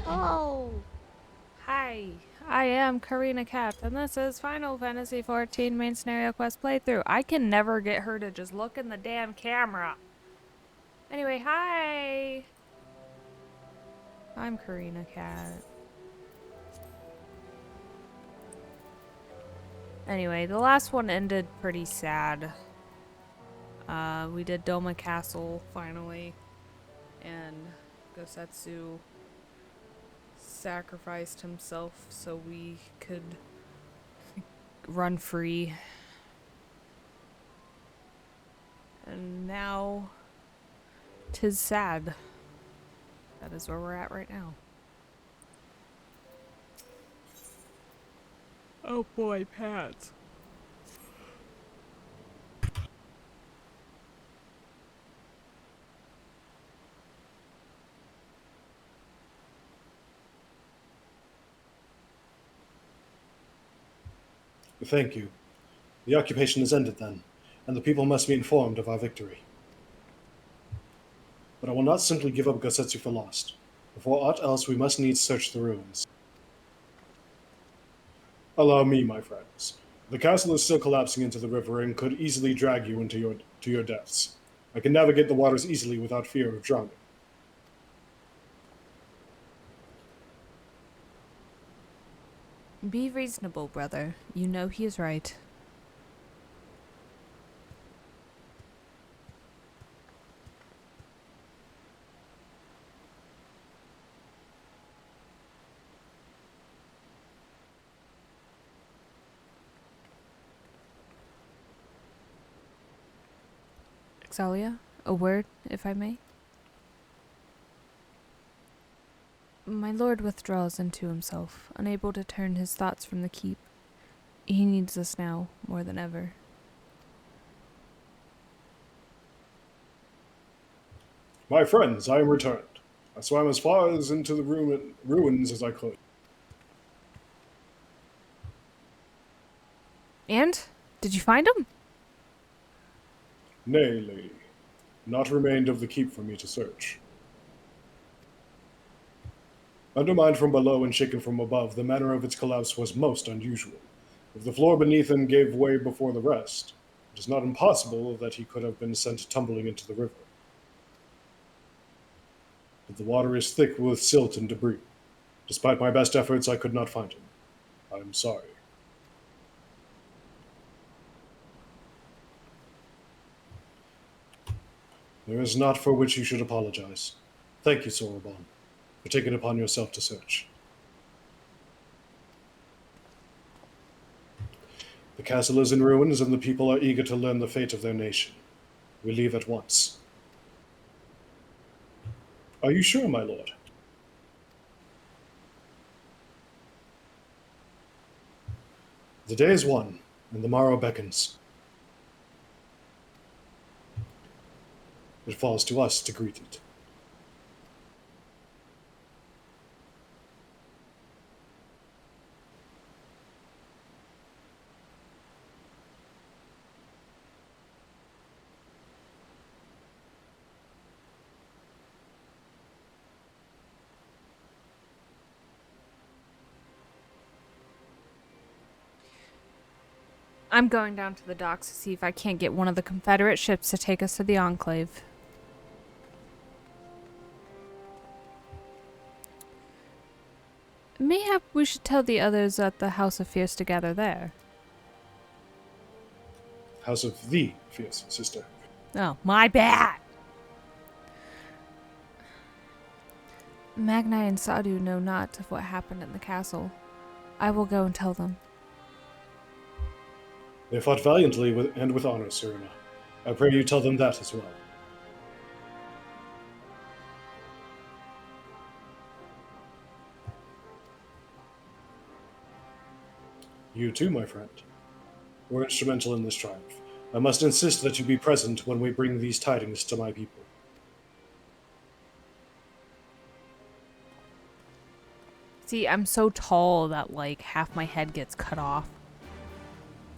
Hello! Hi, I am Karina Cat, and this is Final Fantasy XIV Main Scenario Quest Playthrough. I can never get her to just look in the damn camera. Anyway, hi! I'm Karina Cat. Anyway, the last one ended pretty sad. We did Doma Castle, finally, and Gosetsu sacrificed himself so we could run free. And now 'tis sad. That is where we're at right now. Oh boy, pants. Thank you. The occupation is ended then, and the people must be informed of our victory. But I will not simply give up Gosetsu for lost. Before aught else, we must needs search the ruins. Allow me, my friends. The castle is still collapsing into the river and could easily drag you into your deaths. I can navigate the waters easily without fear of drowning. Be reasonable, brother. You know he is right. Xaeus, a word, if I may? My lord withdraws into himself, unable to turn his thoughts from the keep. He needs us now, more than ever. My friends, I am returned. I swam as far as into the ruins as I could. And? Did you find him? Nay, lady. Naught remained of the keep for me to search. Undermined from below and shaken from above, the manner of its collapse was most unusual. If the floor beneath him gave way before the rest, it is not impossible that he could have been sent tumbling into the river. But the water is thick with silt and debris. Despite my best efforts, I could not find him. I am sorry. There is naught for which you should apologize. Thank you, Sorobon, for taking upon yourself to search. The castle is in ruins, and the people are eager to learn the fate of their nation. We leave at once. Are you sure, my lord? The day is won, and the morrow beckons. It falls to us to greet it. I'm going down to the docks to see if I can't get one of the Confederate ships to take us to the Enclave. Mayhap we should tell the others at the House of Fierce to gather there. House of the Fierce, sister. Oh, my bad! Magnai and Sadu know not of what happened in the castle. I will go and tell them. They fought valiantly and with honor, Serena. I pray you tell them that as well. You too, my friend, were instrumental in this triumph. I must insist that you be present when we bring these tidings to my people. See, I'm so tall that, like, half my head gets cut off.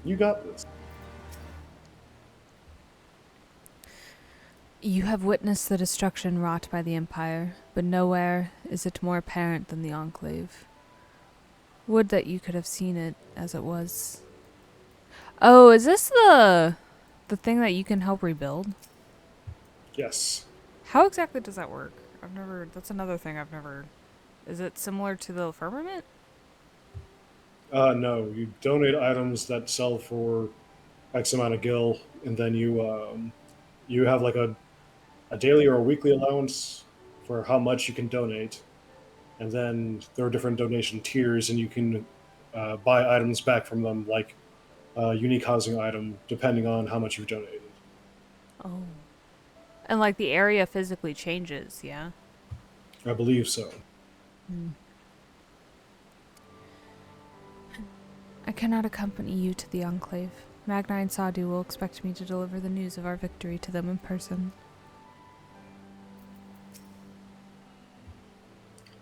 You got this. You have witnessed the destruction wrought by the Empire, but nowhere is it more apparent than the Enclave. Would that you could have seen it as it was. Oh, is this the thing that you can help rebuild? Yes. How exactly does that work? That's another thing I've never... Is it similar to the firmament? No, you donate items that sell for X amount of gil, and then you have like a daily or a weekly allowance for how much you can donate, and then there are different donation tiers, and you can buy items back from them, like a unique housing item, depending on how much you've donated. Oh. And like the area physically changes, yeah? I believe so. I cannot accompany you to the Enclave. Magna and Sadu will expect me to deliver the news of our victory to them in person.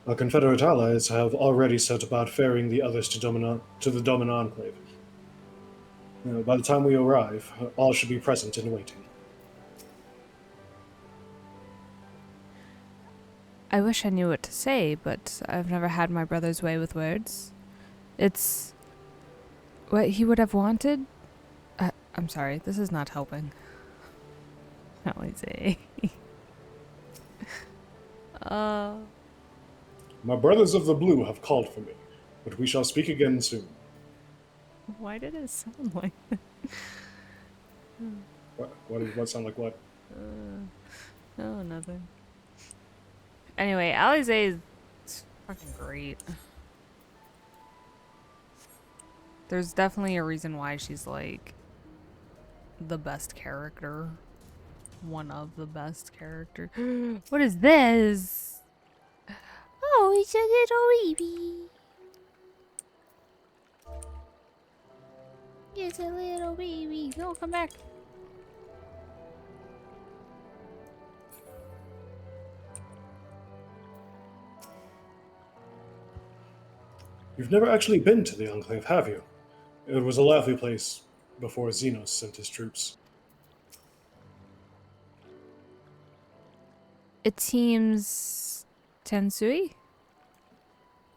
Our Confederate allies have already set about ferrying the others to the Doman Enclave. By the time we arrive, all should be present and waiting. I wish I knew what to say, but I've never had my brother's way with words. It's what he would have wanted. I'm sorry, this is not helping. Not what say. My brothers of the blue have called for me, but we shall speak again soon. Why did it sound like that? What sound like what? Oh, nothing. Anyway, Alize is fucking great. There's definitely a reason why she's like the best character. One of the best characters. What is this? Oh, it's a little baby. It's a little baby. No, come back. You've never actually been to the Enclave, have you? It was a lively place before Xenos sent his troops. It seems Tensui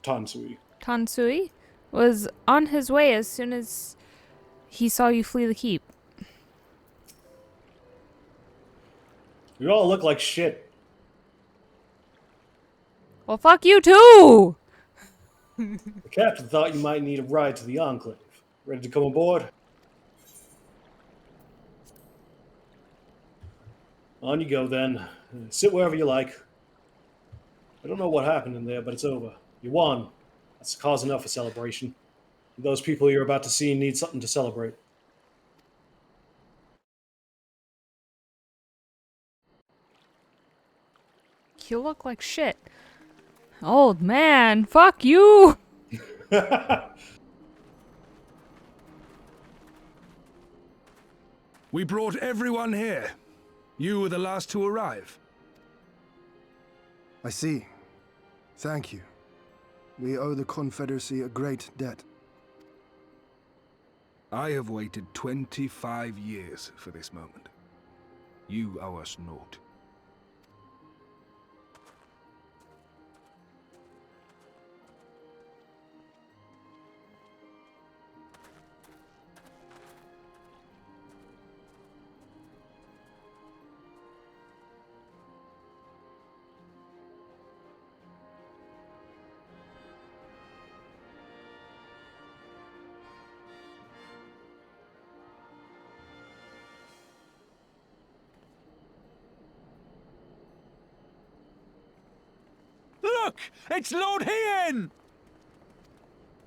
Tansui. was on his way as soon as he saw you flee the keep. You all look like shit. Well, fuck you too! The captain thought you might need a ride to the Enclave. Ready to come aboard? On you go, then. Sit wherever you like. I don't know what happened in there, but it's over. You won. That's cause enough for celebration. Those people you're about to see need something to celebrate. You look like shit. Old man, fuck you! We brought everyone here. You were the last to arrive. I see. Thank you. We owe the Confederacy a great debt. I have waited 25 years for this moment. You owe us naught. Look! It's Lord Hien!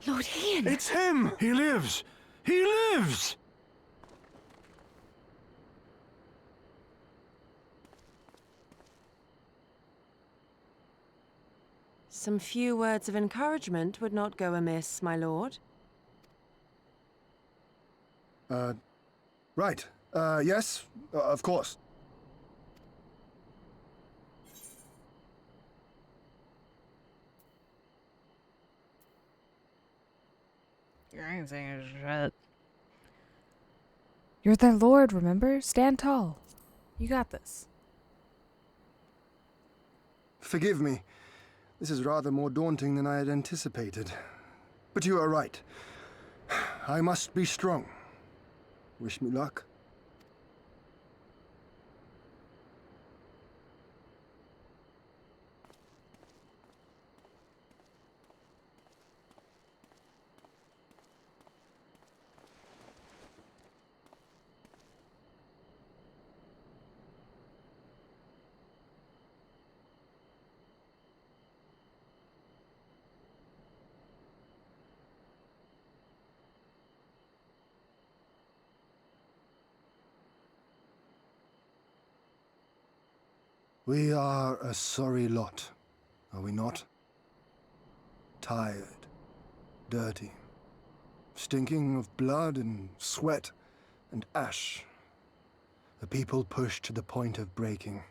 Lord Hien! It's him! He lives! He lives! Some few words of encouragement would not go amiss, my lord. Right. Yes, of course. You ain't saying shit. You're their lord, remember? Stand tall. You got this. Forgive me. This is rather more daunting than I had anticipated. But you are right. I must be strong. Wish me luck. We are a sorry lot, are we not? Tired, dirty, stinking of blood and sweat and ash. A people pushed to the point of breaking.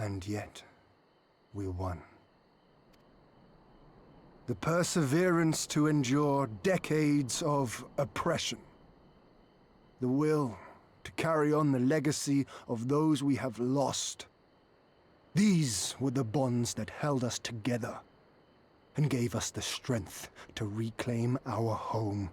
And yet, we won. The perseverance to endure decades of oppression. The will to carry on the legacy of those we have lost. These were the bonds that held us together and gave us the strength to reclaim our home.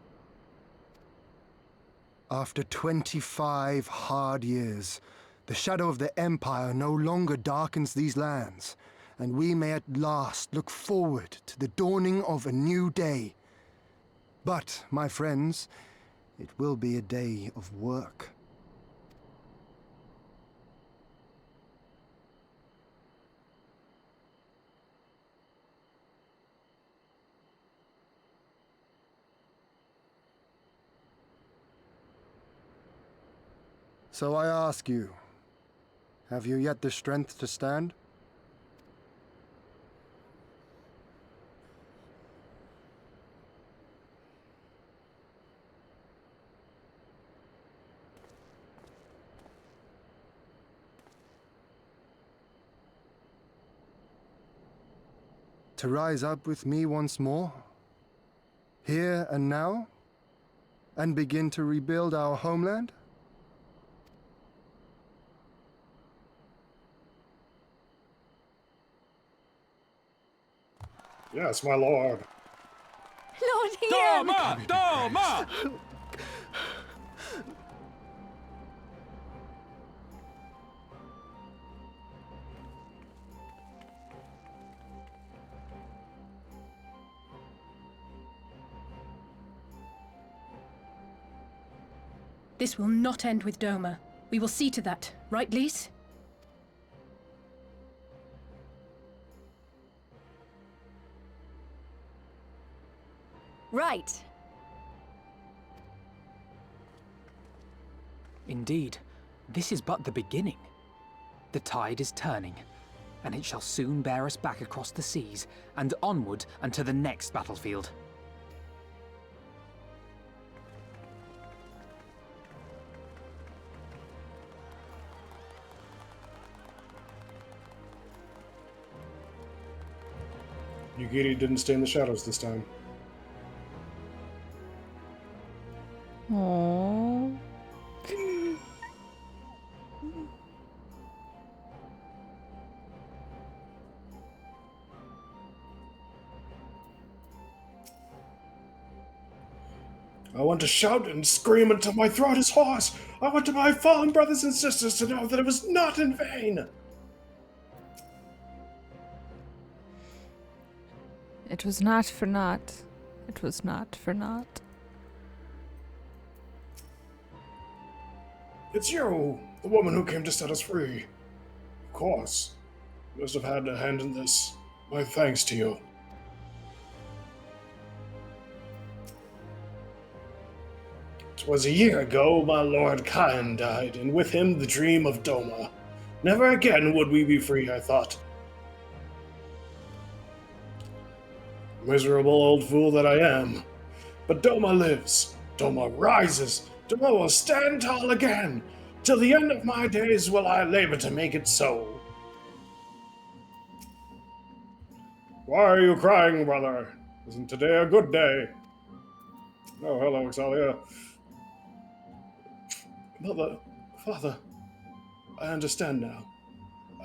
After 25 hard years, the shadow of the Empire no longer darkens these lands, and we may at last look forward to the dawning of a new day. But, my friends, it will be a day of work. So I ask you, have you yet the strength to stand? To rise up with me once more? Here and now? And begin to rebuild our homeland? Yes, my lord. Lord Ian! Doma! Doma! This will not end with Doma. We will see to that, right, Lise? Right. Indeed, this is but the beginning. The tide is turning, and it shall soon bear us back across the seas and onward unto the next battlefield. Yugiri didn't stay in the shadows this time. Aww. I want to shout and scream until my throat is hoarse. I want my fallen brothers and sisters to know that it was not in vain. It was not for naught. It was not for naught. It's you, the woman who came to set us free. Of course. You must have had a hand in this. My thanks to you. "'Twas a year ago my Lord Kyan died, and with him the dream of Doma. Never again would we be free, I thought. Miserable old fool that I am. But Doma lives, Doma rises, Doma will stand tall again. Till the end of my days will I labor to make it so. Why are you crying, brother? Isn't today a good day? Oh, hello, Xalia. Mother, father, I understand now.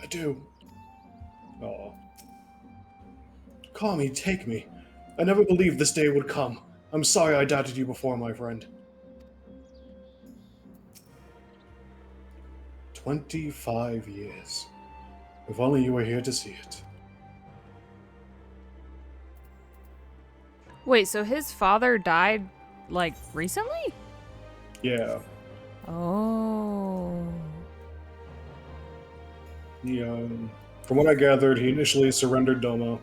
I do. Oh. Call me, take me. I never believed this day would come. I'm sorry I doubted you before, my friend. 25 years. If only you were here to see it. Wait, so his father died, like, recently? Yeah. Oh. From what I gathered, he initially surrendered Doma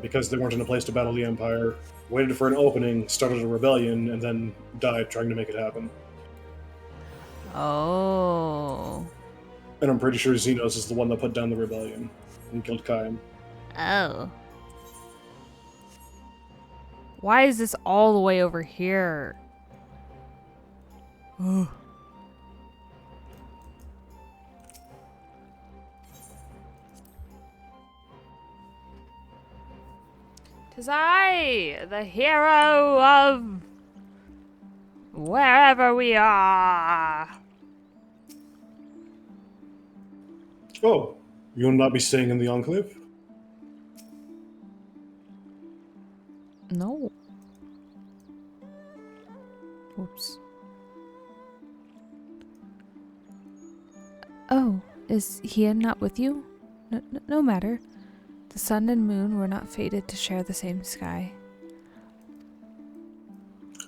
because they weren't in a place to battle the Empire, waited for an opening, started a rebellion, and then died trying to make it happen. Oh. And I'm pretty sure Xenos is the one that put down the rebellion and killed Kaim. Oh. Why is this all the way over here? Ugh. 'Tis I, the hero of wherever we are. Oh, you'll not be staying in the Enclave? No. Oops. Oh, is he not with you? No matter. The sun and moon were not fated to share the same sky.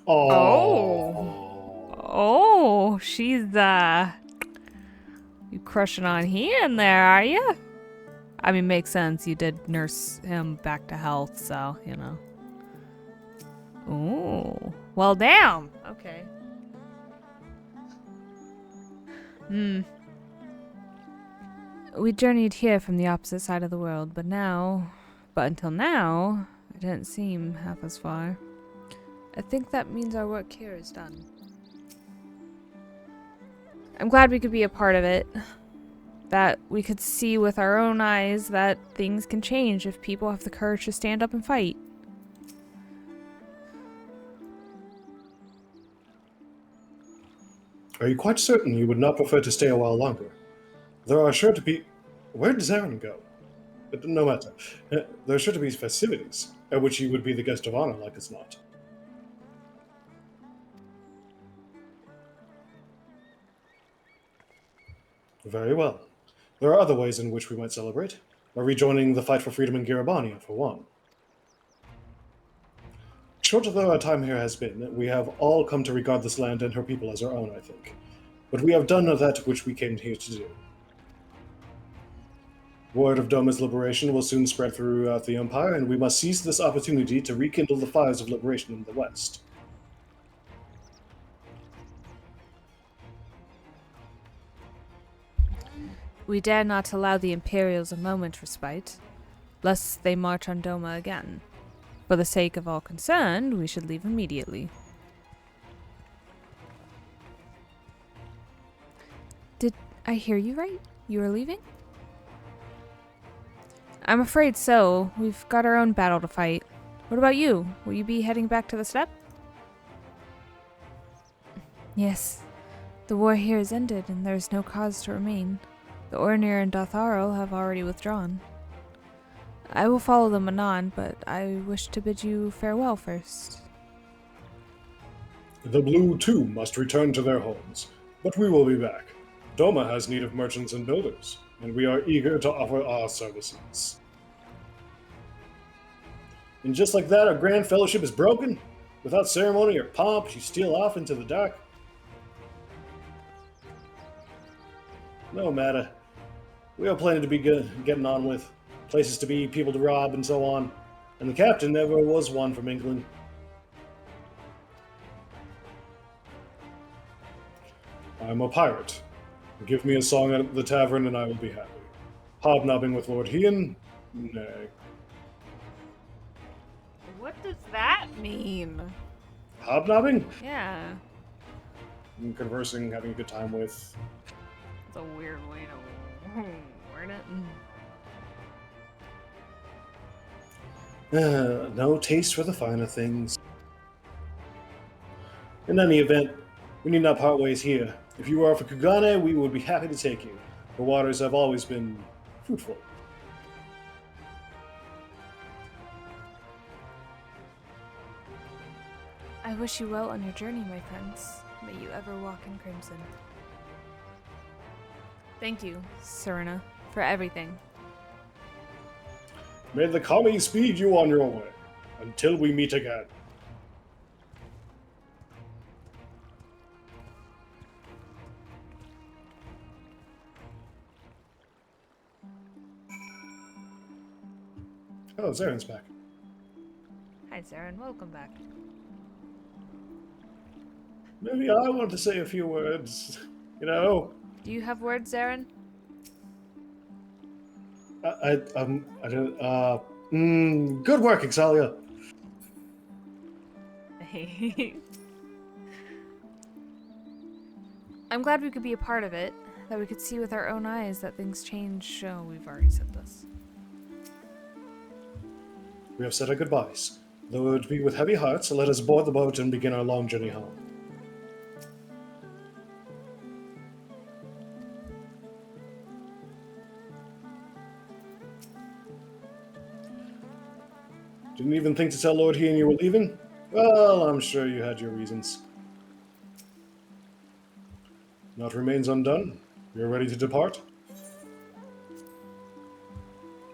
Oh, she's you crushing on Ian there, are you? I mean, makes sense. You did nurse him back to health, so, you know. Ooh. Well, damn. Okay. We journeyed here from the opposite side of the world, but until now, it didn't seem half as far. I think that means our work here is done. I'm glad we could be a part of it. That we could see with our own eyes that things can change if people have the courage to stand up and fight. Are you quite certain you would not prefer to stay a while longer? There are sure to be... Where does Aaron go? No matter. There are sure to be festivities, at which you would be the guest of honor, like as not. Very well. There are other ways in which we might celebrate. By rejoining the fight for freedom in Abania, for one. Short though our time here has been, we have all come to regard this land and her people as our own, I think. But we have done that which we came here to do. Word of Doma's liberation will soon spread throughout the Empire, and we must seize this opportunity to rekindle the fires of liberation in the West. We dare not allow the Imperials a moment's respite, lest they march on Doma again. For the sake of all concerned, we should leave immediately. Did I hear you right? You are leaving? I'm afraid so. We've got our own battle to fight. What about you? Will you be heading back to the steppe? Yes. The war here is ended, and there is no cause to remain. The Ornir and Dotharil have already withdrawn. I will follow them anon, but I wish to bid you farewell first. The Blue, too, must return to their homes, but we will be back. Doma has need of merchants and builders, and we are eager to offer our services. And just like that, our grand fellowship is broken? Without ceremony or pomp, you steal off into the dark? No matter. We are plenty to be getting on with. Places to be, people to rob, and so on. And the captain never was one from England. I'm a pirate. Give me a song at the tavern and I will be happy. Hobnobbing with Lord Ian? Nay. What does that mean? Hobnobbing? Yeah. and conversing, having a good time with. It's a weird way to word it. No taste for the finer things. In any event, we need not part ways here. If you are for Kugane, we would be happy to take you. The waters have always been fruitful. I wish you well on your journey, my friends. May you ever walk in crimson. Thank you, Serena, for everything. May the kami speed you on your way. Until we meet again. Oh, Zaren's back. Hi, Zaren. Welcome back. Maybe I want to say a few words. You know, Do you have words, Zaren? I don't. Good work, Exalia. I'm glad we could be a part of it, that we could see with our own eyes that things change. Oh, we've already said this. We have said our goodbyes. Though it be with heavy hearts, let us board the boat and begin our long journey home. Didn't even think to tell Lord Hien you were leaving? Well, I'm sure you had your reasons. Naught remains undone. We are ready to depart.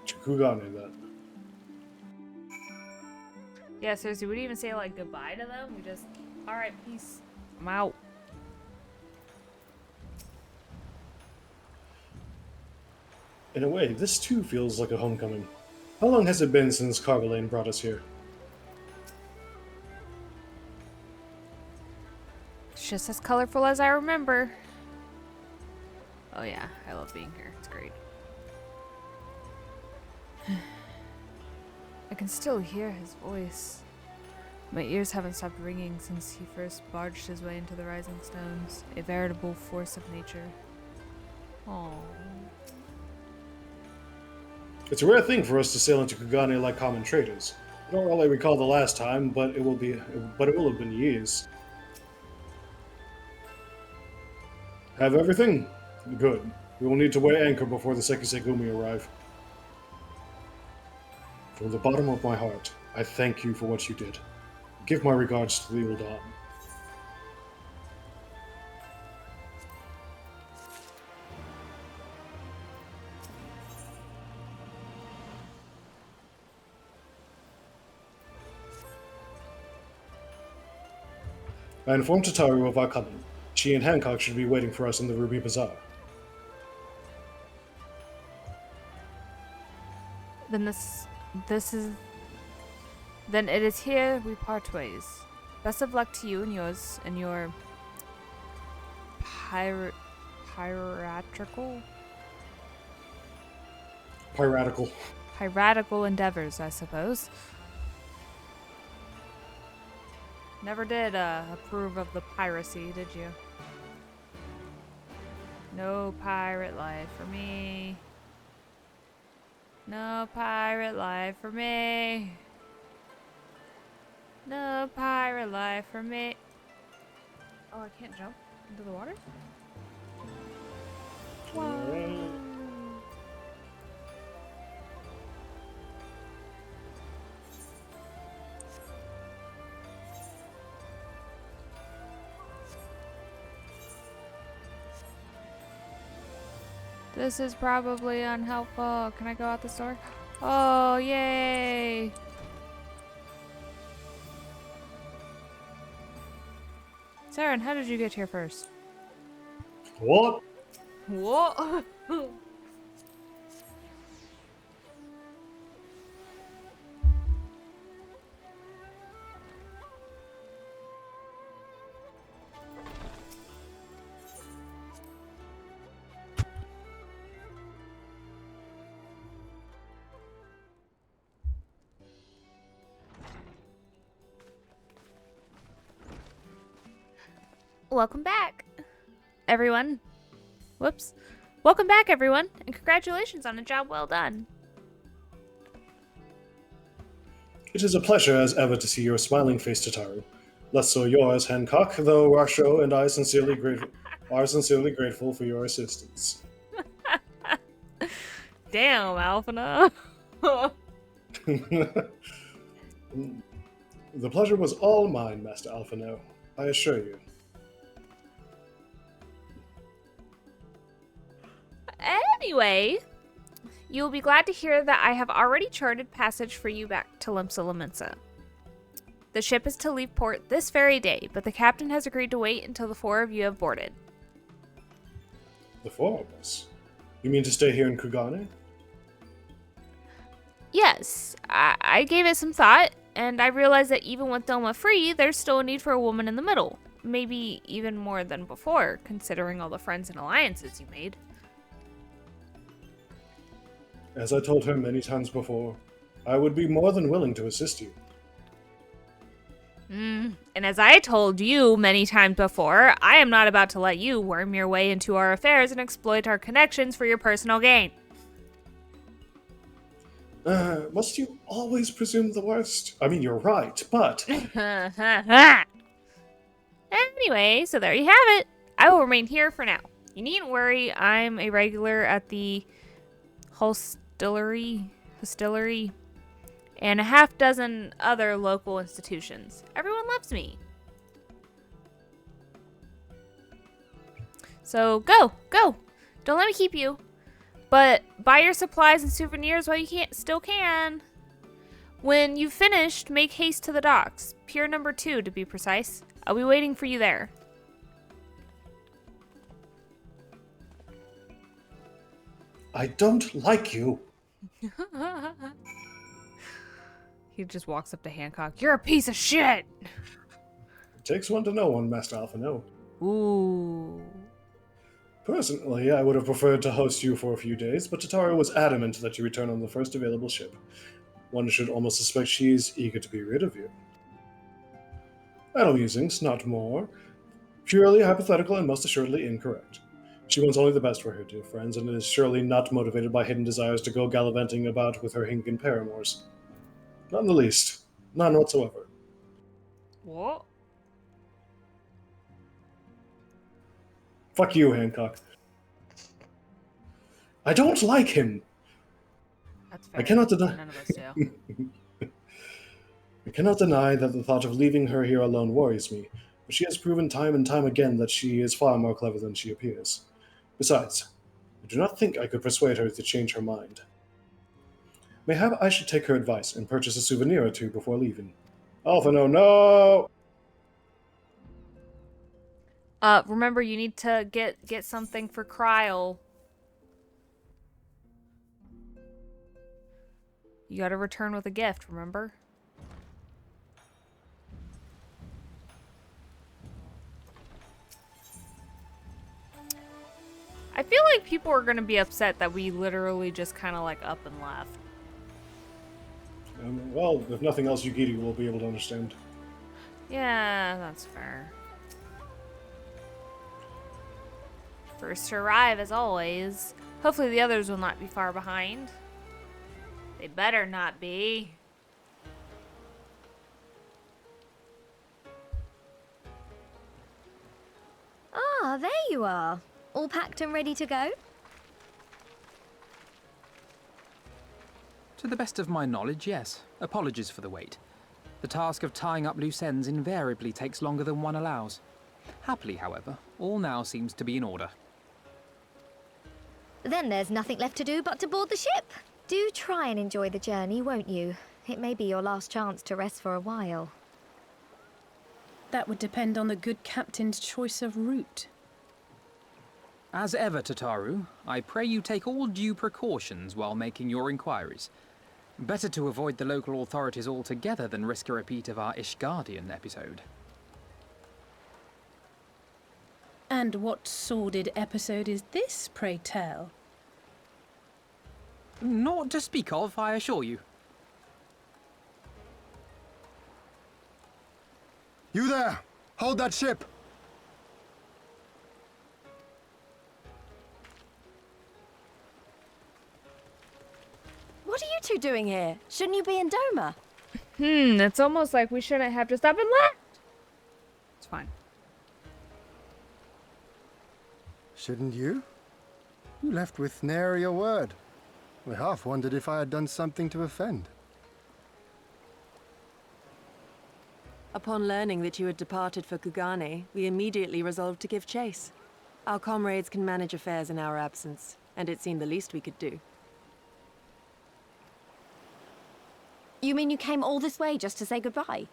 To Kugane, then. Yeah, seriously, we didn't even say, like, goodbye to them. We just, alright, peace. I'm out. In a way, this too feels like a homecoming. How long has it been since Carvalane brought us here? It's just as colorful as I remember. Oh yeah, I love being here. It's great. I can still hear his voice. My ears haven't stopped ringing since he first barged his way into the Rising Stones, a veritable force of nature. Aww. It's a rare thing for us to sail into Kugane like common traders. I don't really recall the last time, but it will have been years. Have everything? Good. We will need to weigh anchor before the Sekisegumi arrive. From the bottom of my heart, I thank you for what you did. Give my regards to the Uldan. I informed Tataru of our coming. She and Hancock should be waiting for us in the Ruby Bazaar. Then it is here we part ways. Best of luck to you and yours in your piratical endeavors, I suppose. Never did approve of the piracy, did you? No pirate life for me. No pirate life for me. No pirate life for me. Oh, I can't jump into the water? Whoa. This is probably unhelpful. Can I go out this door? Oh, yay! Saren, how did you get here first? What? What? Welcome back. everyone. Whoops. Welcome back, everyone, and congratulations on a job well done. It is a pleasure as ever to see your smiling face, Tataru. Less so yours, Hancock, though Rasho and I are sincerely grateful for your assistance. Damn, Alphina. The pleasure was all mine, Master Alphino, I assure you. Anyway, you'll be glad to hear that I have already charted passage for you back to Limsa Lominsa. The ship is to leave port this very day, but the captain has agreed to wait until the 4 of you have boarded. The 4 of us? You mean to stay here in Kugane? Yes, I gave it some thought, and I realized that even with Doma free, there's still a need for a woman in the middle. Maybe even more than before, considering all the friends and alliances you made. As I told her many times before, I would be more than willing to assist you. And as I told you many times before, I am not about to let you worm your way into our affairs and exploit our connections for your personal gain. Must you always presume the worst? I mean, you're right, but... Anyway, so there you have it. I will remain here for now. You needn't worry, I'm a regular at the hostillery, and a half dozen other local institutions. Everyone loves me. So go. Don't let me keep you. But buy your supplies and souvenirs while you still can. When you've finished, make haste to the docks. Pier number 2, to be precise. I'll be waiting for you there. I don't like you. He just walks up to Hancock. You're a piece of shit! It takes one to know one, Master Alphino. Ooh. Personally, I would have preferred to host you for a few days, but Tataru was adamant that you return on the first available ship. One should almost suspect she is eager to be rid of you. Idle musings, not more. Purely hypothetical and most assuredly incorrect. She wants only the best for her dear friends, and is surely not motivated by hidden desires to go gallivanting about with her Hinkin paramours. Not in the least. None whatsoever. What? Fuck you, Hancock. I don't like him. That's fair. I cannot deny. None of us do. I cannot deny that the thought of leaving her here alone worries me, but she has proven time and time again that she is far more clever than she appears. Besides, I do not think I could persuade her to change her mind. Mayhap I should take her advice and purchase a souvenir or two before leaving. Alphino, no! Remember, you need to get something for Kryl. You gotta return with a gift, remember? I feel like people are gonna be upset that we literally just kind of like up and left. Well, if nothing else, Yugiri will be able to understand. Yeah, that's fair. First to arrive, as always. Hopefully the others will not be far behind. They better not be. Ah, there you are. All packed and ready to go? To the best of my knowledge, yes. Apologies for the wait. The task of tying up loose ends invariably takes longer than one allows. Happily, however, all now seems to be in order. Then there's nothing left to do but to board the ship. Do try and enjoy the journey, won't you? It may be your last chance to rest for a while. That would depend on the good captain's choice of route. As ever, Tataru, I pray you take all due precautions while making your inquiries. Better to avoid the local authorities altogether than risk a repeat of our Ishgardian episode. And what sordid episode is this, pray tell? Naught to speak of, I assure you. You there! Hold that ship! two doing here? Shouldn't you be in Doma? It's almost like we shouldn't have just up and left. It's fine. Shouldn't you? You left with nary a word. I half wondered if I had done something to offend. Upon learning that you had departed for Kugane, we immediately resolved to give chase. Our comrades can manage affairs in our absence, and it seemed the least we could do. You mean you came all this way just to say goodbye?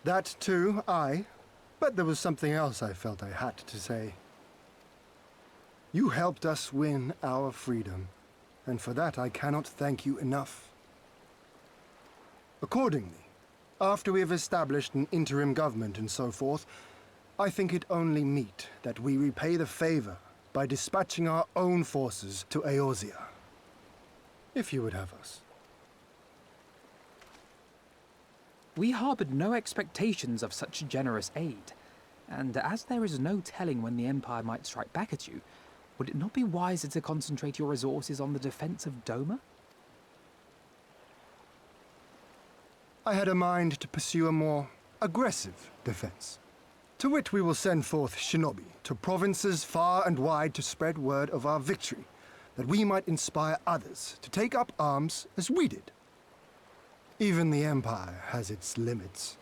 That too, aye. But there was something else I felt I had to say. You helped us win our freedom, and for that I cannot thank you enough. Accordingly, after we have established an interim government and so forth, I think it only meet that we repay the favor by dispatching our own forces to Eorzea. If you would have us. We harbored no expectations of such generous aid, and as there is no telling when the Empire might strike back at you, would it not be wiser to concentrate your resources on the defense of Doma? I had a mind to pursue a more aggressive defense, to which we will send forth shinobi to provinces far and wide to spread word of our victory, that we might inspire others to take up arms as we did. Even the Empire has its limits.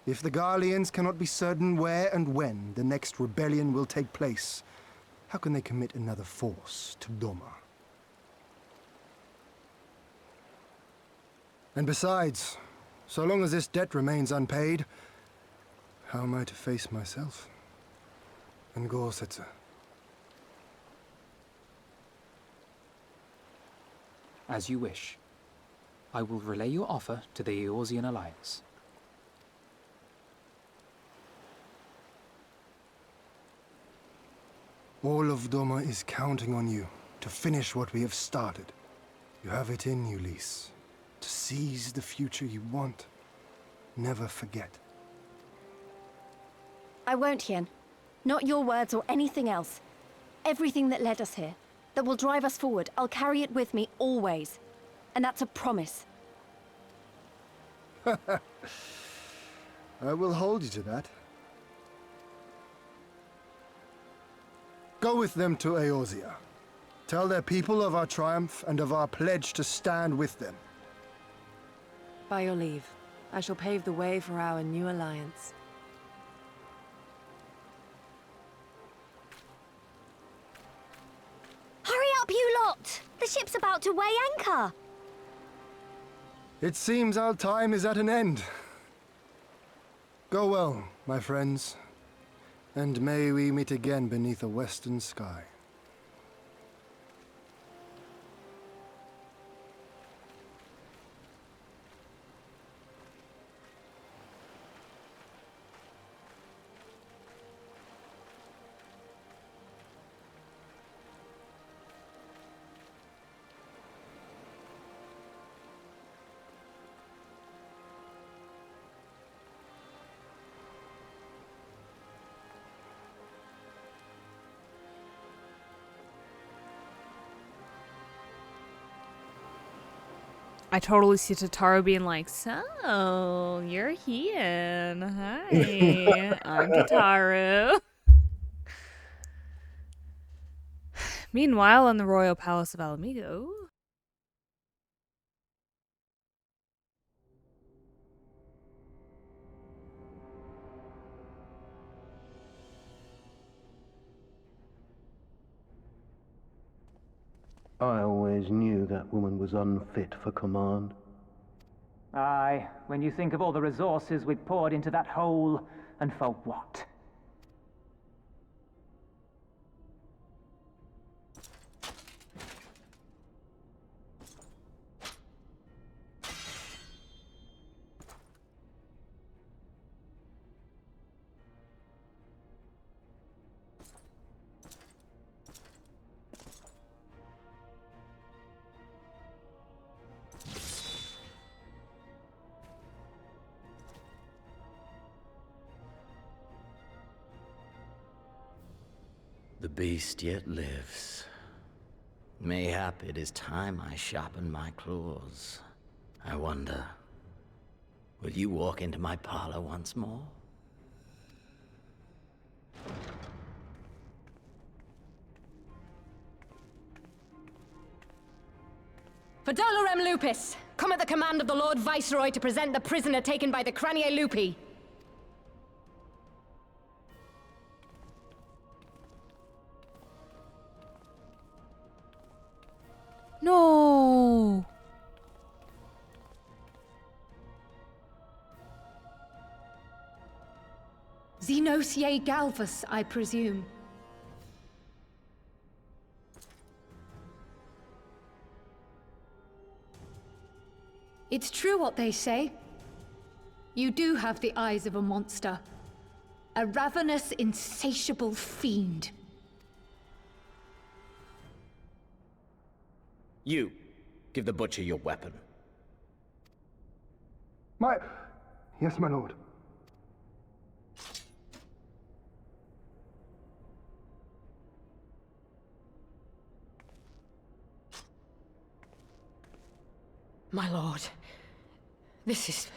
If the Garleans cannot be certain where and when the next rebellion will take place, how can they commit another force to Doma? And besides, so long as this debt remains unpaid, how am I to face myself and Gorsetzer? As you wish. I will relay your offer to the Eorzean Alliance. All of Doma is counting on you to finish what we have started. You have it in you, Lys, to seize the future you want. Never forget. I won't, Hien. Not your words or anything else. Everything that led us here, that will drive us forward, I'll carry it with me always. And that's a promise. I will hold you to that. Go with them to Eorzea. Tell their people of our triumph and of our pledge to stand with them. By your leave, I shall pave the way for our new alliance. Hurry up, you lot! The ship's about to weigh anchor! It seems our time is at an end. Go well, my friends, and may we meet again beneath a western sky. I totally see Tataru being like, so, you're Hien. Hi, I'm Tataru. Meanwhile, in the royal palace of Ala Mhigo. I always knew that woman was unfit for command. Aye, when you think of all the resources we've poured into that hole, and for what? The beast yet lives. Mayhap it is time I sharpen my claws. I wonder, will you walk into my parlor once more? For Dolorem Lupus, come at the command of the Lord Viceroy to present the prisoner taken by the Cranie Lupi. No. Xenosier Galvus, I presume. It's true what they say. You do have the eyes of a monster. A ravenous, insatiable fiend. You, give the butcher your weapon. Yes, my lord. My lord, this is...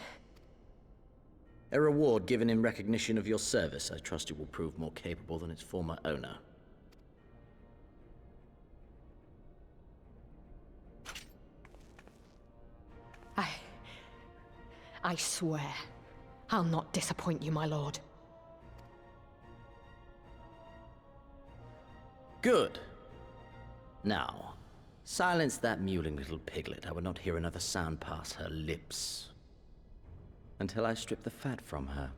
A reward given in recognition of your service. I trust it will prove more capable than its former owner. I swear, I'll not disappoint you, my lord. Good. Now, silence that mewling little piglet. I will not hear another sound pass her lips until I strip the fat from her.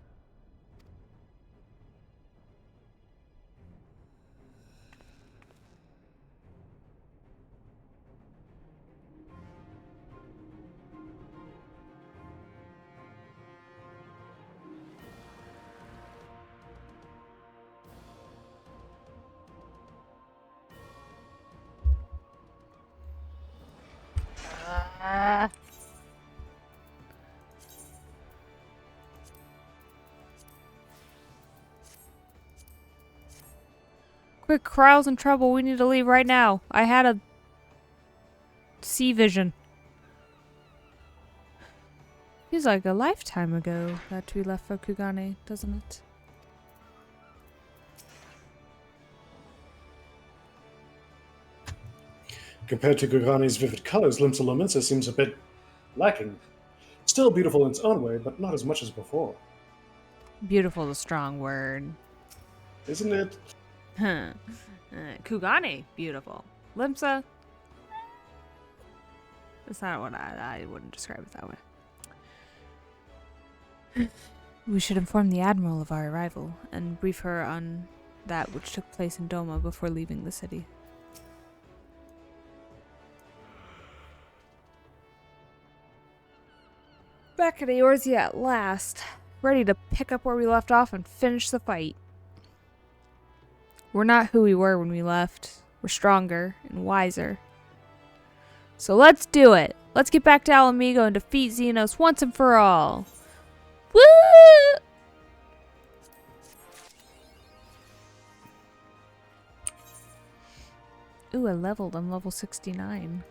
Quick, Kryle's in trouble. We need to leave right now. I had a sea vision. Feels like a lifetime ago that we left for Kugane, doesn't it? Compared to Gugane's vivid colors, Limsa Lominsa seems a bit lacking. Still beautiful in its own way, but not as much as before. Beautiful is a strong word. Isn't it? Kugane, beautiful. Limsa, that's not what I wouldn't describe it that way. We should inform the Admiral of our arrival and brief her on that which took place in Doma before leaving the city. Back at Eorzea at last, ready to pick up where we left off and finish the fight. We're not who we were when we left. We're stronger and wiser. So let's do it. Let's get back to Ala Mhigo and defeat Xaeus once and for all. Woo! Ooh, I leveled. I'm level 69.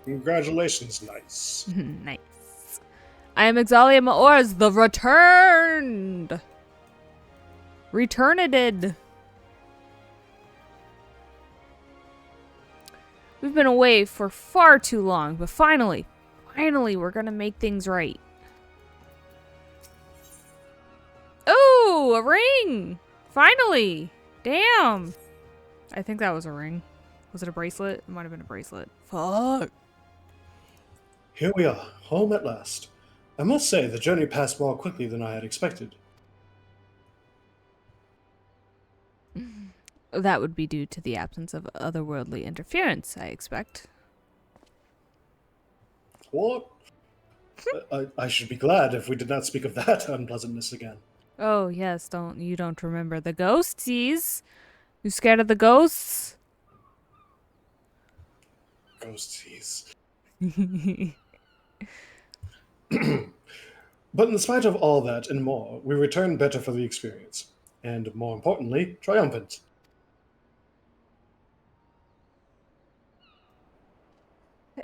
Congratulations, nice. Nice. I am Exalia Maors, the returned. Returned. We've been away for far too long, but finally, we're gonna make things right. Oh, a ring! Finally! Damn! I think that was a ring. Was it a bracelet? It might have been a bracelet. Fuck. Here we are, home at last. I must say, the journey passed more quickly than I had expected. That would be due to the absence of otherworldly interference, I expect. What? I should be glad if we did not speak of that unpleasantness again. Oh, yes, you don't remember the ghosties? You scared of the ghosts? Ghosties. But in spite of all that and more, we returned better for the experience. And more importantly, triumphant.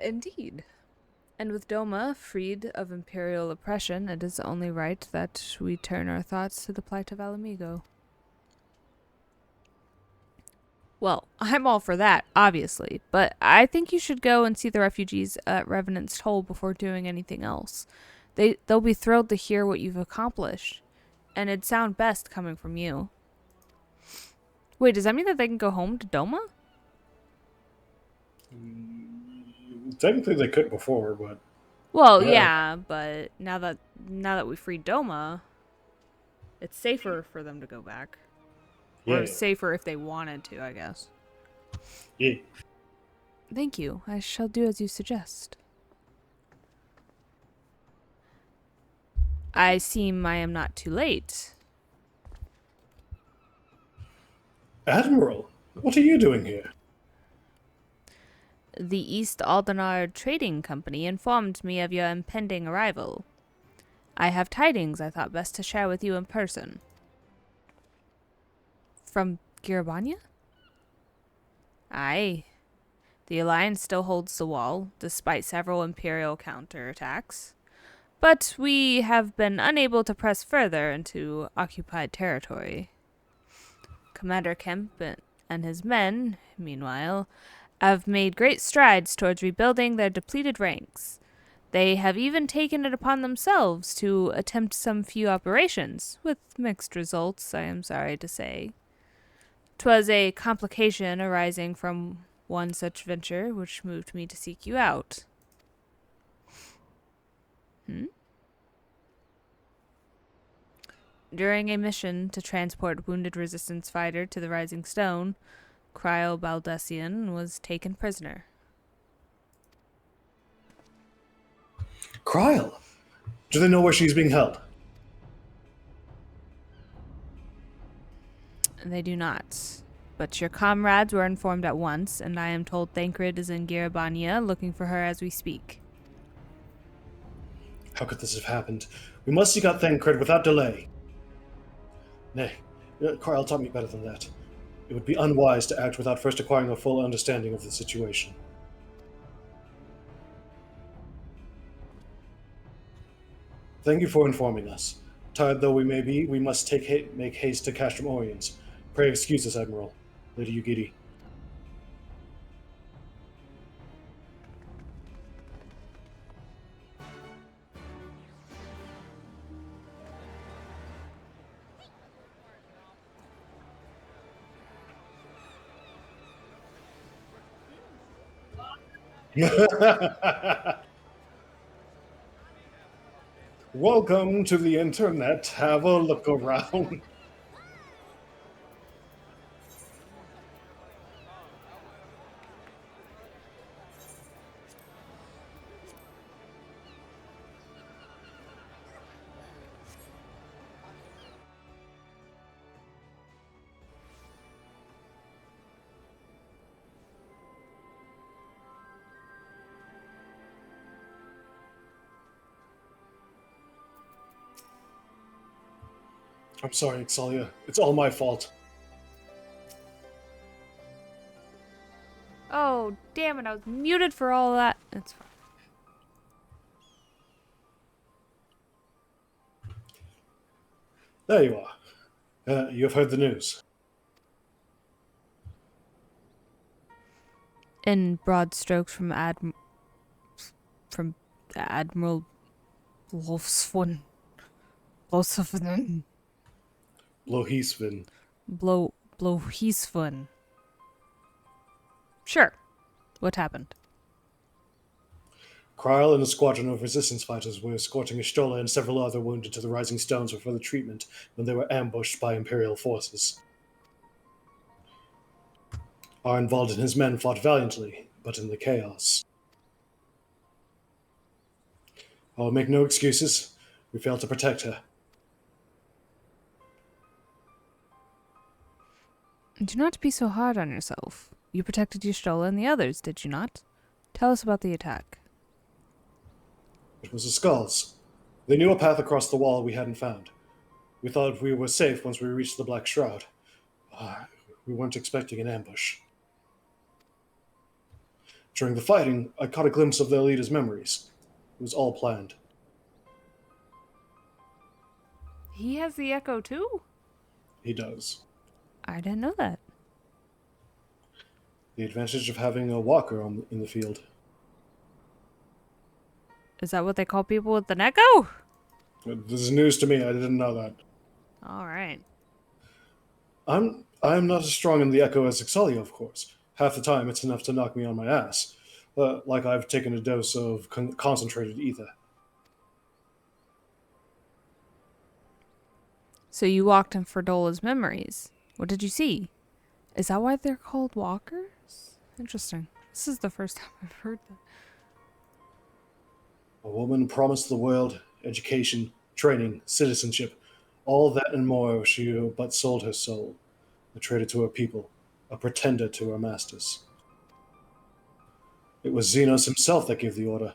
Indeed. And with Doma freed of Imperial oppression, it is only right that we turn our thoughts to the plight of Ala Mhigo. Well, I'm all for that, obviously, but I think you should go and see the refugees at Revenant's Toll before doing anything else. They'll be thrilled to hear what you've accomplished, and it'd sound best coming from you. Wait, does that mean that they can go home to Doma? Technically, they could before, but Well, yeah, but now that we freed Doma, it's safer for them to go back. Yeah. Or safer if they wanted to, I guess. Yeah. Thank you. I shall do as you suggest. I seem I am not too late. Admiral, what are you doing here? The East Aldenar Trading Company informed me of your impending arrival. I have tidings I thought best to share with you in person. From Abania? Aye. The Alliance still holds the wall, despite several Imperial counterattacks. But we have been unable to press further into occupied territory. Commander Kemp and his men, meanwhile, have made great strides towards rebuilding their depleted ranks. They have even taken it upon themselves to attempt some few operations, with mixed results, I am sorry to say. 'Twas a complication arising from one such venture which moved me to seek you out. During a mission to transport wounded resistance fighter to the Rising Stone, Cryo Baldessian was taken prisoner. Cryle? Do they know where she's being held? They do not. But your comrades were informed at once, and I am told Thancred is in Abania looking for her as we speak. How could this have happened? We must seek out Thancred without delay. Nay, Cryle taught me better than that. It would be unwise to act without first acquiring a full understanding of the situation. Thank you for informing us. Tired though we may be, we must make haste to Castrum Oriens. Pray excuse us, Admiral. Lady Ugidi. Welcome to the internet. Have a look around. I'm sorry, Xalia. It's all my fault. Oh, damn it, I was muted for all that. It's fine. There you are. You have heard the news. In broad strokes from Admiral Blofsfun. Blohisvin. Sure. What happened? Cryle and a squadron of resistance fighters were escorting Ishtola and several other wounded to the Rising Stones for further treatment when they were ambushed by Imperial forces. Arnvald and his men fought valiantly, but in the chaos. I'll make no excuses. We failed to protect her. Do not be so hard on yourself. You protected Y'shtola and the others, did you not? Tell us about the attack. It was the Skulls. They knew a path across the wall we hadn't found. We thought we were safe once we reached the Black Shroud. We weren't expecting an ambush. During the fighting, I caught a glimpse of their leader's memories. It was all planned. He has the echo too? He does. I didn't know that. The advantage of having a walker in the field. Is that what they call people with an echo? This is news to me. I didn't know that. All right. I'm not as strong in the echo as Xaeus, of course. Half the time, it's enough to knock me on my ass. Like I've taken a dose of concentrated ether. So you walked in Ferdola's memories. What did you see? Is that why they're called walkers? Interesting. This is the first time I've heard that. A woman promised the world education, training, citizenship, all that and more if she but sold her soul, a traitor to her people, a pretender to her masters. It was Xenos himself that gave the order,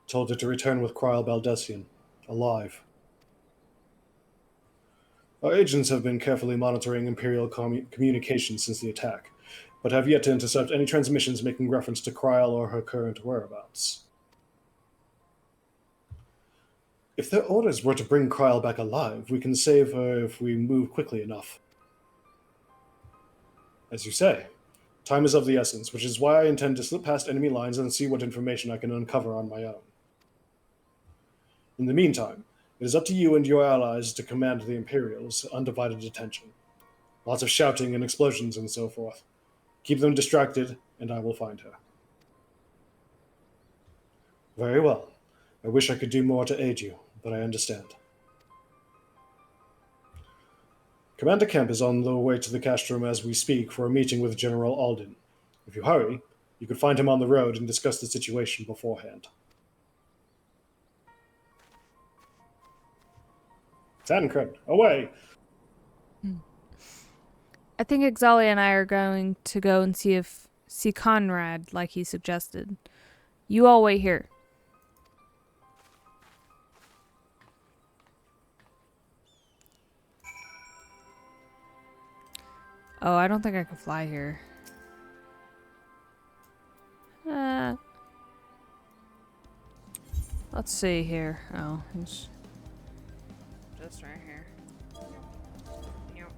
told her to return with Kryl Baldessian, alive. Our agents have been carefully monitoring Imperial communications since the attack, but have yet to intercept any transmissions making reference to Kryl or her current whereabouts. If their orders were to bring Kryl back alive, we can save her if we move quickly enough. As you say, time is of the essence, which is why I intend to slip past enemy lines and see what information I can uncover on my own. In the meantime, it is up to you and your allies to command the Imperials' undivided attention. Lots of shouting and explosions and so forth. Keep them distracted, and I will find her. Very well. I wish I could do more to aid you, but I understand. Commander Kemp is on the way to the cast room as we speak for a meeting with General Alden. If you hurry, you could find him on the road and discuss the situation beforehand. Tancred, away! I think Xaeus and I are going to go and see Conrad, like he suggested. You all wait here. Oh, I don't think I can fly here. Let's see here. Oh, he's just right here. Yep.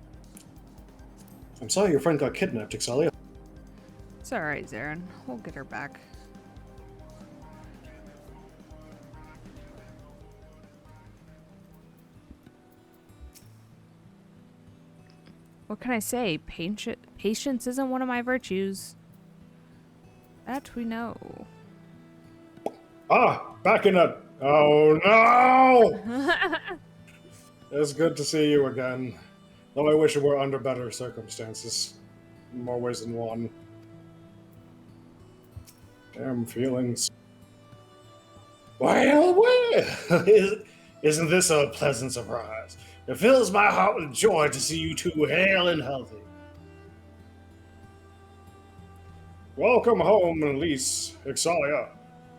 I'm sorry your friend got kidnapped, Xaeus. It's alright, Zarin. We'll get her back. What can I say? Patience isn't one of my virtues. That we know. Ah, back in it. Oh no! It's good to see you again. Though I wish it were under better circumstances. In more ways than one. Damn feelings. Well, isn't this a pleasant surprise? It fills my heart with joy to see you two hale and healthy. Welcome home, Elise, Xaeus.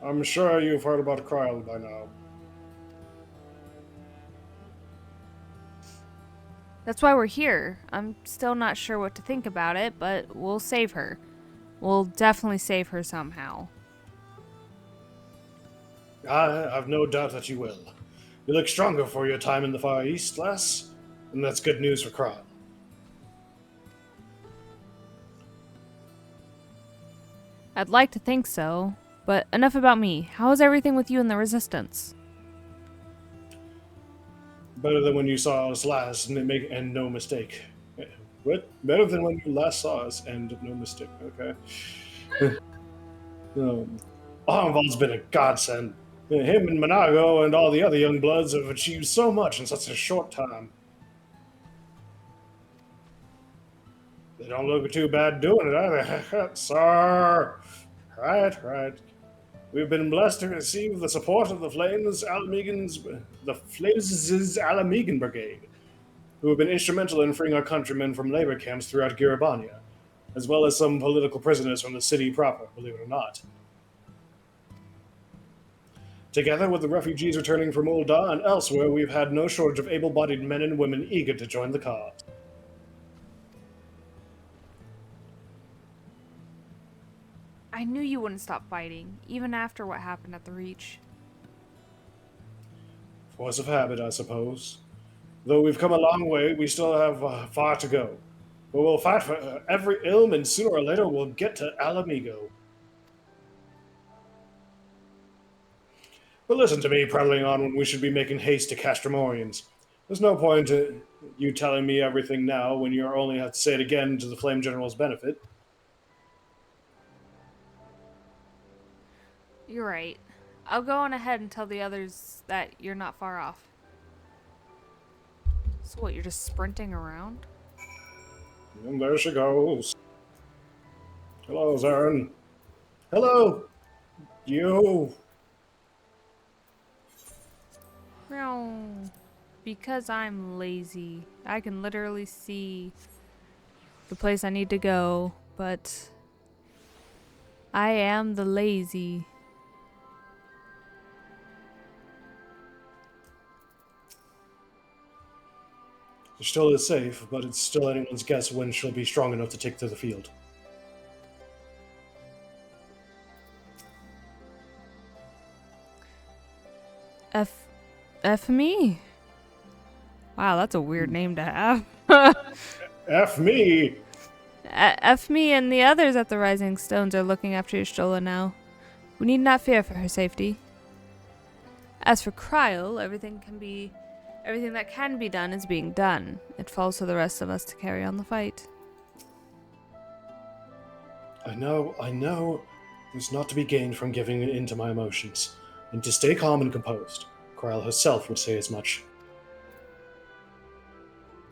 I'm sure you've heard about Kryl by now. That's why we're here. I'm still not sure what to think about it, but we'll save her. We'll definitely save her somehow. I've no doubt that you will. You look stronger for your time in the Far East, lass, and that's good news for Kryl. I'd like to think so, but enough about me. How is everything with you and the Resistance? Better than when you saw us last, and no mistake. What? Better than when you last saw us, and no mistake. Okay. Armvald's been a godsend. Him and Monago and all the other young bloods have achieved so much in such a short time. They don't look too bad doing it either. Sir! Right. We've been blessed to receive the support of the Flames' Ala Mhigo Brigade, who have been instrumental in freeing our countrymen from labor camps throughout Abania, as well as some political prisoners from the city proper, believe it or not. Together with the refugees returning from Ul'dah and elsewhere, we've had no shortage of able-bodied men and women eager to join the cause. I knew you wouldn't stop fighting, even after what happened at the Reach. Force of habit, I suppose. Though we've come a long way, we still have far to go. But we'll fight for every ilm, and sooner or later we'll get to Ala Mhigo. But listen to me prattling on when we should be making haste to Castromorians. There's no point in you telling me everything now when you only have to say it again to the Flame General's benefit. You're right. I'll go on ahead and tell the others that you're not far off. So what, you're just sprinting around? And there she goes. Hello, Zarin. Hello! You! No. Because I'm lazy. I can literally see the place I need to go, but I am the lazy. She still is safe, but it's still anyone's guess when she'll be strong enough to take to the field. F me? Wow, that's a weird name to have. F me! F me and the others at the Rising Stones are looking after Y'shtola now. We need not fear for her safety. As for Kryl, everything that can be done is being done. It falls to the rest of us to carry on the fight. I know. There's not to be gained from giving in to my emotions. And to stay calm and composed. Kryl herself would say as much.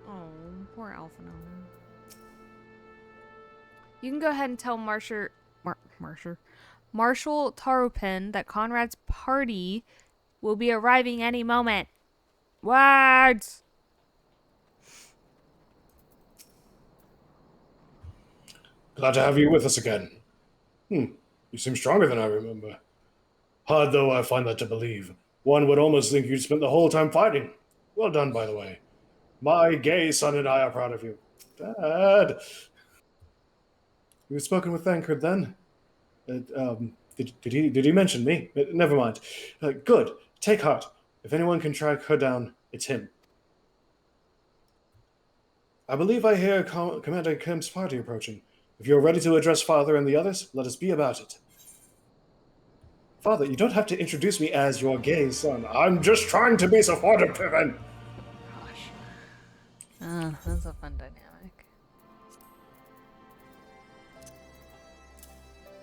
Oh, poor Alphino. You can go ahead and tell Marshal Tarupin that Conrad's party will be arriving any moment. Words! Glad to have you with us again. You seem stronger than I remember. Hard though I find that to believe. One would almost think you'd spent the whole time fighting. Well done, by the way. My gay son and I are proud of you. Dad! You've spoken with Thancred then? Did he mention me? Never mind. Good. Take heart. If anyone can track her down, it's him. I believe I hear Commander Kemp's party approaching. If you're ready to address Father and the others, let us be about it. Father, you don't have to introduce me as your gay son. I'm just trying to be supportive, Pippin. Gosh. That's a fun dynamic.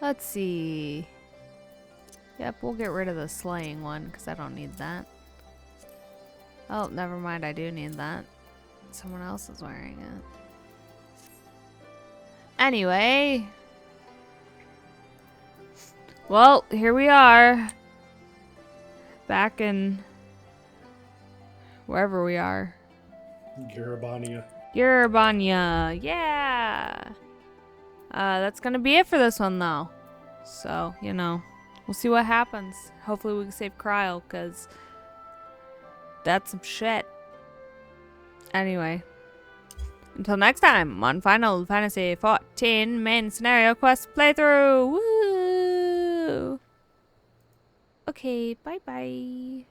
Let's see. Yep, we'll get rid of the slaying one, because I don't need that. Oh, never mind, I do need that. Someone else is wearing it. Anyway. Well, here we are. Back in wherever we are. Abania. Abania, yeah. That's gonna be it for this one, though. So, we'll see what happens. Hopefully we can save Kryl, because that's some shit. Anyway. Until next time on Final Fantasy XIV main scenario quest playthrough. Woo! Okay, bye-bye.